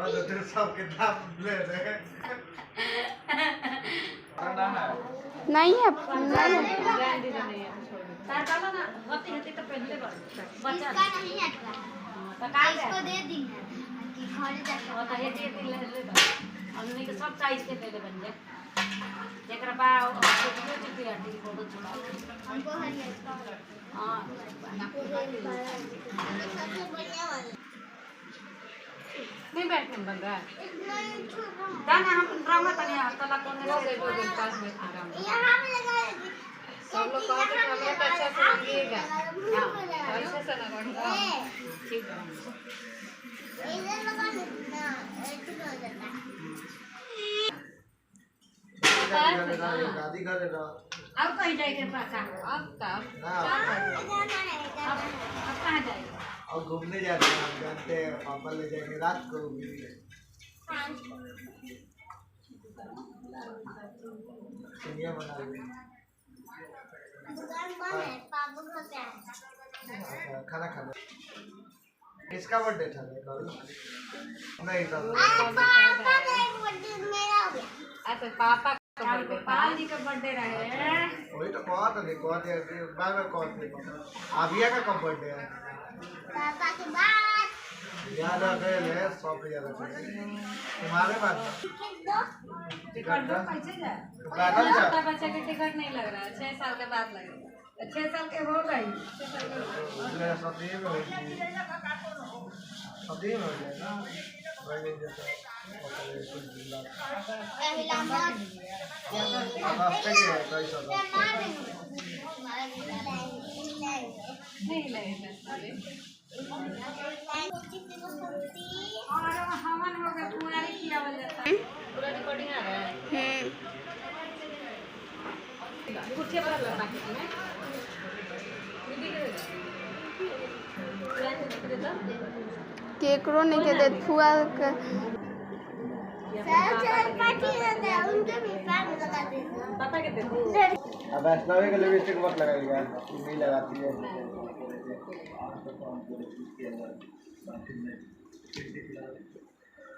तो तेरे सब किताब ले रहे हैं। नहीं है इसको दे दी हमने के सब साइज के पहले बन जाए जेकरा बा फोटो छोड़ा हमको हरियर हां नहीं बैठने बन रहा है दाना हम ड्रामा तने तला कोने से पास में यहां में लगा सब लोग कहते हैं हमें अच्छा से लगेगा हां अच्छा से लगेगा ठीक है इधर लगा ना ऐसे हो जाता दादी घर रहा अब कहीं जाएंगे पासा अब तब अब कहाँ जाएंगे और घूमने जाते हैं हम जानते हैं पापा ले जाएंगे रात को चिड़िया बना खाना खाना किसका बर्थडे था नहीं था अच्छा पापा पापा जी का बर्थडे रहे वही तो कौन नहीं कौन बार बार कौन नहीं आबिया का कब बर्थडे है पापा के बाद याद आ गए ले सब याद आ गए तुम्हारे पास टिकट दो कैसे जाए पैदल जा बच्चे के टिकट नहीं लग रहा है 6 साल के बाद लगेगा 6 साल के हो गई 6 साल के ले सदी में हो जाएगा वही जैसे रास्ते के है कई सब नहीं लगेगा और हवन हो गया कुंवारी खिलावल जाता है पूरा रिकॉर्डिंग आ रहा है कुछ पर लगा के में केकरो नहीं के दे फुआ के उनके भी फैन लगा दे पापा के दे अब वैष्णवी के लिपस्टिक मत लगाइएगा नहीं लगाती है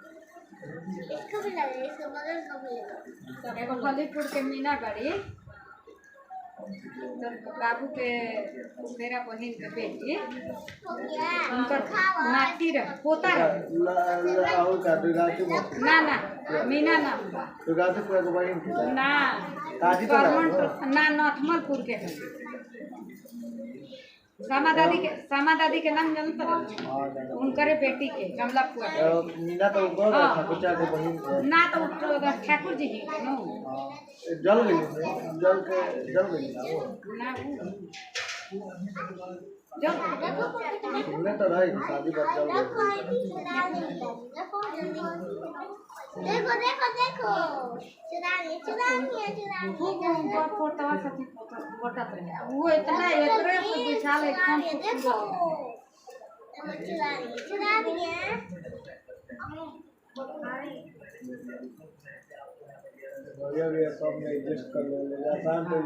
इसको भी लगे इसको बगल को भी लगा देखो फलीपुर के मीना गाड़ी बाबू के मेरा बहन के बेटी उनका नाती रहे पोता रहे ना ना मीना नाम बा ना ना नथमलपुर के है सामा दादी के नाम जानते हो उनकरे बेटी के कमला फुआ मीना तो ठाकुर के बहन ना तो ठाकुर जी ही नो जल गई ना वो ना सुनने तो रही शादी पर जल देखो देखो देखो चुरानी फोटो साथी फोटो वो इतना एकरे से बिछाल एकदम देखो चुरानी ये सब में एडजस्ट कर लो आसान तो